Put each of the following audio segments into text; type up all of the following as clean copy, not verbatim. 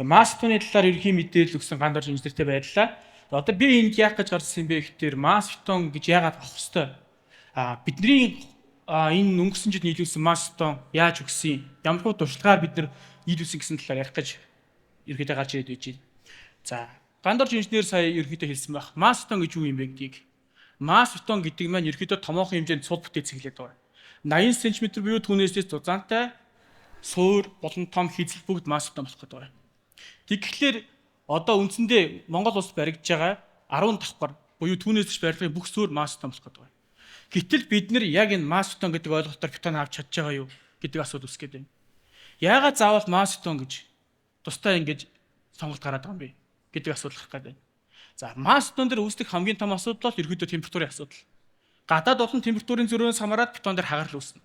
Мастны талаар ерөнхий мэдээлэл өгсөн гандорж инженертэй баярлалаа. Одоо би энд яах гэж гарсан юм бэ гэхээр Mastodon гэж яагаад авах хэвээр. Бидний энэ өнгөрсөн жил нийлүүлсэн Mastodon яаж өгсөн, ямар хөө туршлагаар бид нар нийлүүлсэн гэсэн талаар ярих гэж ерөнхийдөө гарч ирээд байж байна. За, гандорж инженер сая ерөнхийдөө хэлсэн байх. Mastodon гэж юу юм бэ гэдгийг. Mastodon гэдэг маань ерөнхийдөө томоохон хэмжээнд цул бүтээц хэлээд байгаа. 80 см буюу түүнээс зузаантай суур болон том хизэл бүгд Mastodon болох гэдэг байна. Тэгэхээр одоо үндсэндээ Монгол улсад баригдаж байгаа 10 давхар буюу түүнээс барилгын бүх суур Mastodon болох гэдэг байна. Гэтэл бид нэр яг энэ Mastodon гэдэг ойлголтоор Python авч чадж байгаа юу гэдэг асуудал үүсгээд байна. Яагаад заавал Mastodon гэж тусдаа ингэж сонголт гараад байгаа юм бэ гэдэг асуудал гарах гээд байна. За, Mastodon дээр үүсдэг хамгийн том асуудал бол ерөөдөө температурын асуудал. Гадаад болон температурын зөрүүнөөс хамаарат Python дээр хагарал үүснэ.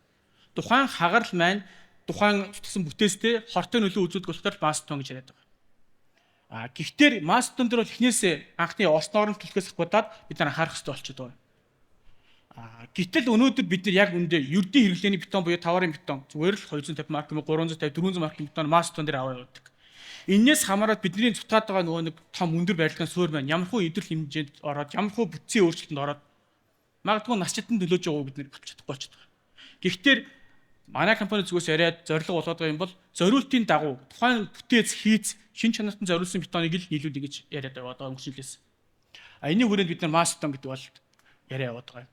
Тухайн хагарал маань тухайн тутсан бүтээстэй хортой нөлөө үзүүлдэг болохоор Mastodon гэж яриад байгаа. Гэхдээ Mastodon дээр бол эхнээсээ анхны орсноорон төлөхөөс гадаад бид нар анхаарах хэрэгтэй болчиход байгаа. Гэтэл өнөөдөр бид нар яг үндэ ердийн хэрэглээний Python буюу таварын Python зүгээр л 250 марк юм уу 350 400 марк Python Mastodon дээр аваа явуулдаг. Энээс хамаарат бидний цутгаад байгаа нөгөө нэг том өндөр барилгын суурь маань ямархуу идэл хэмжээнд ороод ямархуу бүтцийн өөрчлөлтөнд ороод магадгүй нас чатанд төлөөж байгааг бид нар болчих чадахгүй болчиход байгаа. Гэхдээ манай компани зүгээс яриад зорилго болгоод байгаа юм бол зориултын дагуу тухайн бүтээц хийц шин чанартан зориулсан Python-ыг л нийлүүлэх гэж яриад байгаа одоо өнгөрчлөөс. Энэний хүрээнд бид нар Mastodon гэдэг бол яриа яваад байгаа.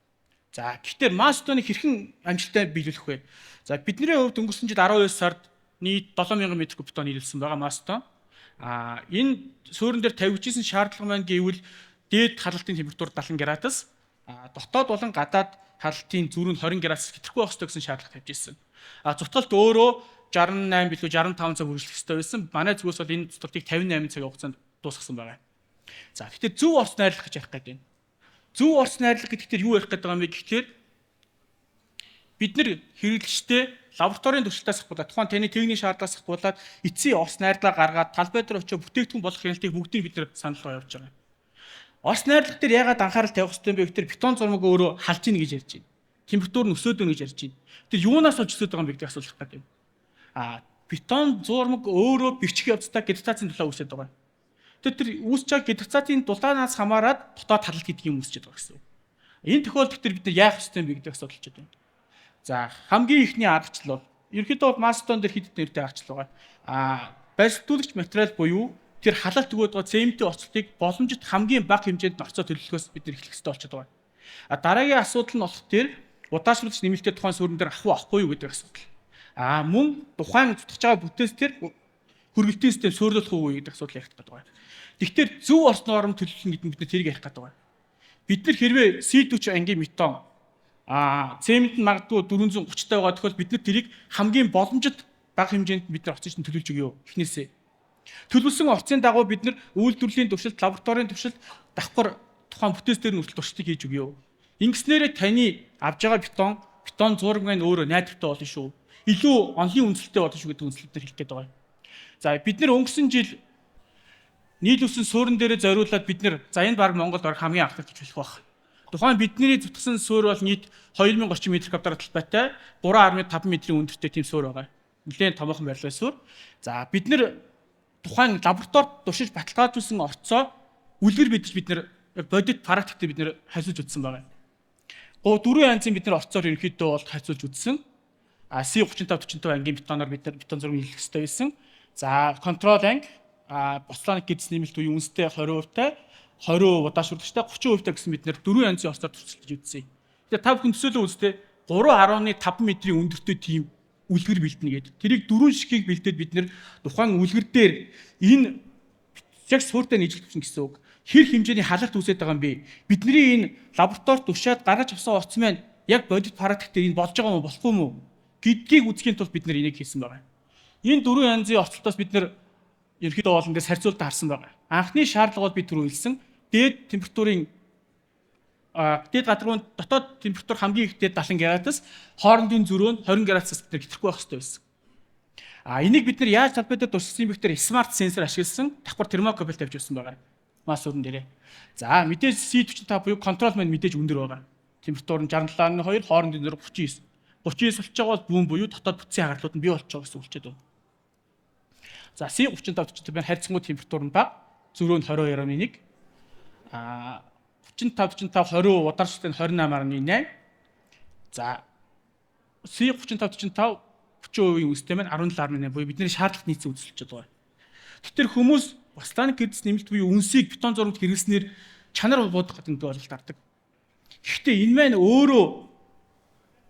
За, гэхдээ Mastodon-ыг хэрхэн амжилттай биелүүлэх вэ? За, бидний хувьд өнгөрсөн жил 12 сард нийт 7000 м Python нийлүүлсэн байгаа Mastodon. Энэ суурин дээр тавьжсэн шаардлага маань гэвэл дээд халалтын температур 70 градус, дотоод болон гадаад халалтын зүүр нь 20 градус хэтэрхүү байх ёстой гэсэн шаардлага тавьж ирсэн. Цутгалт өөрөө 68 билүү 65 цаг хүрэх ёстой байсан. Манай зүгээс бол энэ цутгалтыг 58 цагийн хугацаанд дуусгасан байгаа. За, гэхдээ зөв орц найрлах гэж ярих гэдэг юм. Зөв орц найрлах гэдэгтэр юу ярих гэдэг юм бэ гэхээр бид нэр хэрэглэгчтэй лабораторийн туршилтаас ахгуулаад тухайн таны техникийн шаардлагаас ахгуулаад эцсийн орц найрлага гаргаад талбай дээр очиж бүтээгдэхүүн болох хяналтыг бүгдийг бид нэр санал руу явуулж байгаа. Орц найрлага дээр яагаад анхаарал тавих хэрэгтэй юм бэ гэхээр Python зурмаг өөрөө халж ийн гэж ярьж байна. Температур нь өсөөд өгнө гэж ярьж байна. Тэр юунаас олж өсөөд байгаа юм бэ гэдэг асуулт гардаг юм. Python зурмаг өөрөө бичих явцдаа гидатацийн дулаан үүсэж байгаа. Тэр үүсэж байгаа гидатацийн дулаанаас хамаарат дотоод халалт гэдэг юм үүсэж байгаа гэсэн. Энэ тохиолдолд бид нар яах ёстой юм бэ гэдэг асуулт болчиход байна. За, хамгийн ихний аргачлал бол ерөнхийдөө бол Mastodon дээр хэд нэртэй аргачлал байгаа. Барилтуулагч материал буюу тэр халалт өгөөд байгаа цементийн оцлтыг боломжит хамгийн бага хэмжээнд орцоо төлөвлөхөөс бид нар эхлэх хэрэгтэй болчиход байгаа. Дараагийн асуудал нь болох тэр удаашруулж нэмэлтээ тухайн суурин дээр авахгүй юу гэдэг асуудал. Мөн тухайн зүтгэж байгаа бүтээс тэр хөргөлтийн систем суурилах уу гэдэг асуудал ярих гэдэг байна. Тэгэхээр зөв орц норм төлөвлөлт гэдэг нь бид нар тэрийг ярих гэдэг байна. Бид нар хэрвээ C40 ангийн Python цемент нь магадгүй 430 та байгаа тохиол бид нар тэрийг хамгийн боломжит бага хэмжээнд бид нар оцсон төлөвлөж өгье эхнээсээ. Төлөвлөсөн орцын дагуу бид нар үйлдвэрлэлийн туршилт, лабораторийн туршилт, давхар тухайн бүтээс дээр нь хүртэл туршилтыг хийж өгье. Ингэснээрээ таны авж байгаа Python зураг маань өөрөө найдвартай болно шүү. Илүү онлын үнэлэлтэй болно шүү гэдэг үнэлэлтээр хэлэх гээд байгаа. За, бид нар өнгөрсөн жил нийлүүлсэн суурин дээрээ зориулаад бид нар за энэ баг Монголд хамгийн анхлах гэж хэлэх баг. Тухайн бидний зүтгсэн суур бол нийт 2030 м квадрат талбайтай 3.5 м-ийн өндөртэй тийм суур байгаа. Нэлээд томоохон барилгын суур. За, бид нар тухайн лабораторид туршиж баталгаажуулсан орцоо үлгэр бидэж бид нар бодит практикт бид нар хайцуулж үзсэн байгаа. Дөрвөн янзын бид нар орцоор ерөнхийдөө бол хайцуулж үзсэн. C35 45 ангийн Python-оор бид нар Python зураг нийлэх хэрэгтэй байсан. За, control анги бослооник гэдс нэмэлт үеийн үнэтэй 20% 20 удаашруулагчтай 30% гэсэн бид нэр 4 янзын орцоор төсөлж үзсэн. Тэгэхээр та бүхэн төсөөлөө үзтээ 3.5 м-ийн өндөртэй тийм үлгэр бэлдэнэ гэдэг. Тэрийг 4 шигийг бэлдээд бид нэр тухайн үлгэр дээр энэ яг суурьтай нийлүүлсэн гэсэн үг. Хэр хэмжээний халалт үүсэж байгаа юм бэ? Бидний энэ лабораторид туршаад гаргаж авсан орц маань яг бодит практик дээр энэ болж байгаа юм болохгүй юу гэдгийг үзэхийн тулд бид нэр энийг хийсэн байгаа. Энэ 4 янзын орцолтоос бид нэр ерөөхдөө бол ингээс харьцуултаа харсан байгаа. Анхны шаардлага бол бид түрүү хэлсэн. Дээд температурын дээд гадрын дотоод температур хамгийн их дээд 70 градус, хоорондын зөрөө нь 20 градусаас бид хэтрхгүй байх хэрэгтэй байсан. Энийг бид нар яаж талбай дээр дурссан юм бэ гэхээр смарт сенсор ашигласан давхар термокабель тавьж өгсөн байгаа. Масуурн дээрээ. За, мэдээж C45 буюу контрол маань мэдээж өндөр байгаа. Температур нь 67.2, хоорондын зөрөө 39. 39 болж байгаа бол бүүн буюу дотоод бүтцийн хагарлууд нь бий болж байгаа гэсэн үг хэлээд байна. За C35-40 байна харьцангуй температур нь бага. Зөрөө нь 22.1. 35-20 ударчтай нь 28.8. За C35-40% үнэтэй маань 17.8 буюу бидний шаардлагатай нийцэн үзүүлж байгаа. Тэгэхээр хүмүүс Bostanik эрдэс нэмэлт буюу үнсийг бетон зурагт хэрэглэснээр чанар буудах гэдэг ойлголт авдаг. Гэхдээ энэ маань өөрөө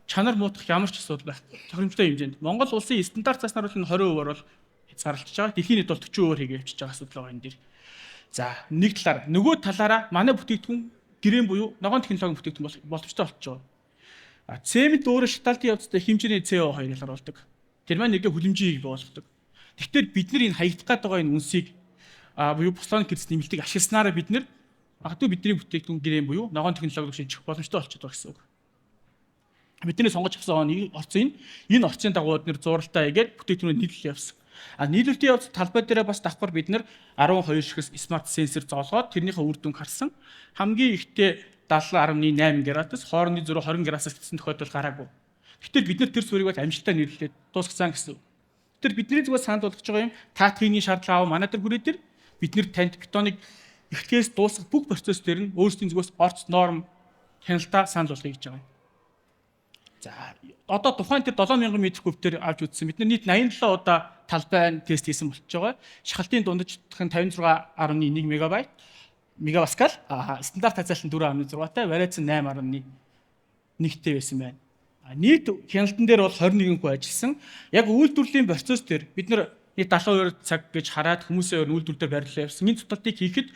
чанар муудах ямар ч асуудал байх тохиромжтой хэмжээнд. Монгол улсын стандарт цааснаар бол 20% бол хязгаарлаж байгаа. Дэлхийн нийт бол 40% хийгээ явчихж байгаа асуудал байгаа энэ дэр. За нэг талаар нөгөө талаараа манай бүтээгдэхүүн гэрэн буюу ногоон технологийн бүтээгдэхүүн боломжтой болчихж байгаа. Цемент өөрөө шаталтын явцтай хэмжээний CO2 ялгаруулдаг. Тэр маань нэгдээ хүлэмжийг болгодог. Тэгэхээр бид нар энэ хаягдах гээд байгаа энэ үнсийг буюу Bostanik эрдэс нэмэлтийг ашигласнараа бид нар магадгүй бидний бүтээгдэхүүн гэрэн буюу ногоон технологиг шинжих боломжтой болчиход байгаа гэсэн үг. Бидний сонгож авсан орцын энэ орцын дагуу бид нэр зуралтай игээд бүтээгдэхүүнээ нийлүүлэлт явсан. Нийлүүлэлтийн явц талбай дээр бас давхар бид нар 12 ширхэг смарт сенсор зоолгоод тэрнийхээ үр дүнг харсан. Хамгийн ихтэй 70.8 градус, хоорондын зөрүү 20 градусаас гэсэн тохиолдол гараагүй. Гэтэл бид нар тэр суурийг бас амжилттай нийлүүлээд дуусгасан гэсэн. Тэр бидний зүгээр санал болгож байгаа юм. Та техникийн шаардлага аваа манай дээр хүрээ дээр бид нар танд бетоныг эхлээс дуусгах бүх процесс дээр нь өөрсдийн зүгээс орц норм хяналтаа санал болгоё гэж байгаа юм. За одоо тухайн тэр 7000 м3 дээр авч үзсэн. Бид нар нийт 87 удаа талбай тест хийсэн болчихж байгаа. Шахалтын дундаждах нь 56.1 мегапаскал, стандарт хязгаарлалт 4.6-тай, вариаци 8.1-тэй байсан байна. Нийт хяналтан дээр бол 21 хүн ажилласан. Яг үйлдвэрлэлийн процесс дээр бид нар нийт 72 цаг гэж хараад хүмүүсийн үйлдвэр дээр барилаа явсан. Энэ цуталтыг хийхэд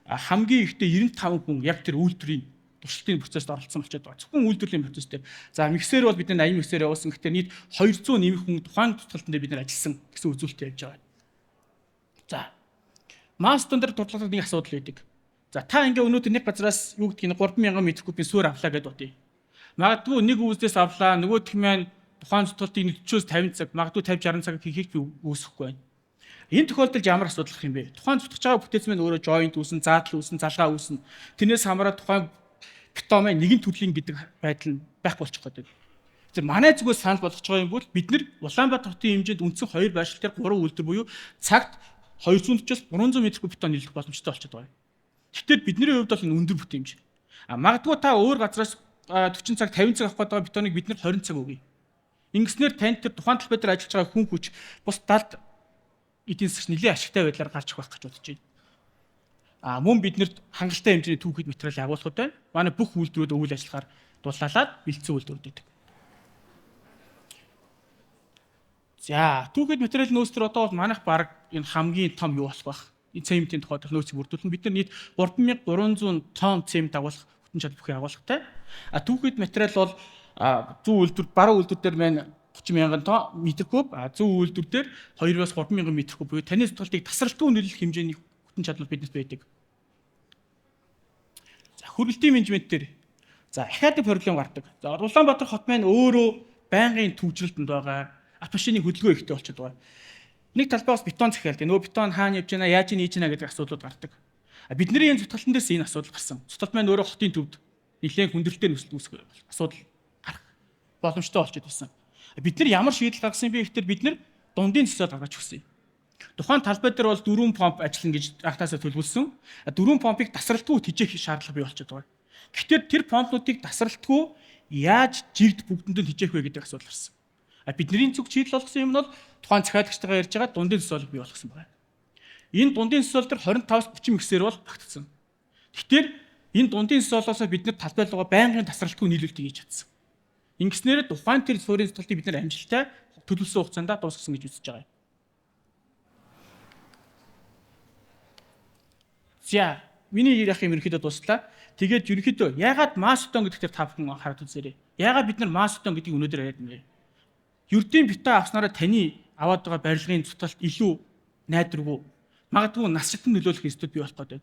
хамгийн ихтэй 95 хүн яг тэр үйлдвэрийн туршилтын процессд оролцсон болчиход байгаа. Зөвхөн үйлдвэрлэлийн процесс дээр. За миксер бол бид нар 80 миксер явуулсан. Гэхдээ нийт 200 нэмэх хүн тухайн цуталтанд бид нар ажилласан гэсэн үзүүлэлт явьж байгаа. За масс стандарт туршлагад нэг асуудал байдаг. За та ингээ өнөөдөр нэг газраас юу гэдгийг 3000 м3-ийн суур авлаа гэдээ бодъё. Магадгүй нэг үүснээс авлаа, нөгөөх маань тухайн цуталтыг 40-50 цаг, магадгүй 50-60 цаг хийхийг би үүсэхгүй байна. Энэ тохиолдолд ямар асуудал гарах юм бэ? Тухайн цутгаж байгаа бүтээц маань өөрөө joint үүсэн, заатал үүсэн, залгаа үүсэн. Тэрнээс хамаараад тухайн бетон маань нэгэн төрлийн гэдэг байдал нь байхгүй болчих гээд байна. Тэр манай зүгээс санал болгож байгаа юм бол бид нар Улаанбаатар хотын хэмжээнд үндсэн 2 байршил дээр 3 үйлдвэр буюу цагт 240-оос 300 м3 бетон нийлүүлэх боломжтой болчиход байгаа. Гэхдээ бидний хувьд бол энэ өндөр бүтээмж. Магадгүй та өөр газраас 40 цаг 50 цаг авах гэдэг бетоныг бид нар 20 цаг өгье. Ингэснээр танд тэр тухайн талбай дээр ажиллаж байгаа хүн хүч бус талд эдийн засгч нэлээд ашигтай байдлаар гарч ирэх гэж бодож байна. Мөн биднэрт хангалттай хэмжээний түүхэд материал агуулхад байна. Манай бүх үйлдвэрүүд өвөл ажиллагаар дулаалаад бэлдсэн үйлдвэрүүд байдаг. За, түүхэд материал нөөц төр одоо бол манайх баг энэ хамгийн том юу болох байх. Энэ цементийн тохиолдол нөөцийг бүрдүүлнэ. Бид нар нийт 3300 тонн цемент агуулах бүтэн чадал бүхий агуулгатай. Түүхэд материал бол зүүн үйлдвэр, баруун үйлдвэр дээр маань 30,000 тонн м3, зүүн үйлдвэр дээр 2-оос 3,000 м3 буюу таны цутгалтыг тасралтгүй нийлүүлэх хэмжээний бүтэн чадал биднес байдаг. За, хөрөлтийн менежмент дээр за ахиадын проблем гардаг. За, Улаанбаатар хот маань өөрөө байнгын төвжрэлтэнд байгаа. Ат машины хөдөлгөөн ихтэй болчиход байгаа. Нэг талбайгаас бетон захиалт. Нөгөө бетон хаана явж байна, яаж нээж байна гэдэг асуудлууд гардаг. Бидний энэ цутгалтан дээрс энэ асуудал гарсан. Цутгалт маань өөрөө хотын төвд нэлээд хүндрэлтэй нөхцөл үүсгэх асуудал гарах боломжтой болчиход байсан. Бид нар ямар шийдэл гаргасан бэ гэхээр бид нар дундын төсөөл гаргаж өгсөн юм. Тухайн талбай дээр бол 4 помп ажиллана гэж анхнаасаа төлөвлөсөн. 4 помпыг тасралтгүй тижээх шаардлага бий болчиход байгаа. Гэхдээ тэр помпнуудыг тасралтгүй яаж жигд бүгдэнд нь тижээх вэ гэдэг асуудал гарсан. Бидний зүг шийдэл болгосон юм бол тухайн захиалагчтайгаа ярьж байгаа дундын төсөөлөг бий болгосон байна. Энэ дундын төсөөлөл төр 25-30 миксер бол багтсан. Тэгэхээр энэ дундын төсөөлөөсөө бид нар талбай руугаа байнгын тасралтгүй нийлүүлэлт хийж чадсан. Ингэснээр тухайн тэр суурийн цутгалтыг бид нар амжилттай төлөвлөсөн хугацаанд дуусгасан гэж үзэж байгаа юм. За, миний ярих юм ерөнхийдөө дуслаа. Тэгээд ерөнхийдөө яагаад масс бетон гэдэгт та бүхэн хараад үзээрэй. Яагаад бид нар масс бетон гэдгийг өнөөдөр яриад байна вэ? Ердийн бетон авснараа таны аваад байгаа барилгын цутгалт илүү найдваргүй, магадгүй нас шатны нөлөөлөх эсдүүд бий болох гэдэг.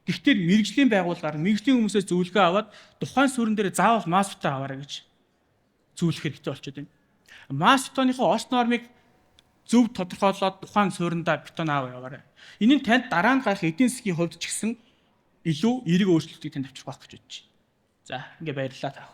Гэхдээ мэрэгжлийн байгууллагаар мэрэгжлийн хүмүүсээс зөвлөгөө аваад тухайн суурин дээр заавал масс бетон аваарай гэж зөвлөх хэрэгтэй болчиход байна. Масс бетоныхоо ос нормыг зөв тодорхойлоод тухайн сууриндаа бетон аваа яваарай. Энэ нь танд дараа нь гарах эдийн засгийн хувьд ч гэсэн илүү эерэг өөрчлөлтийг танд авчрах байх гэж бодож байна. За, ингээ баярлалаа та.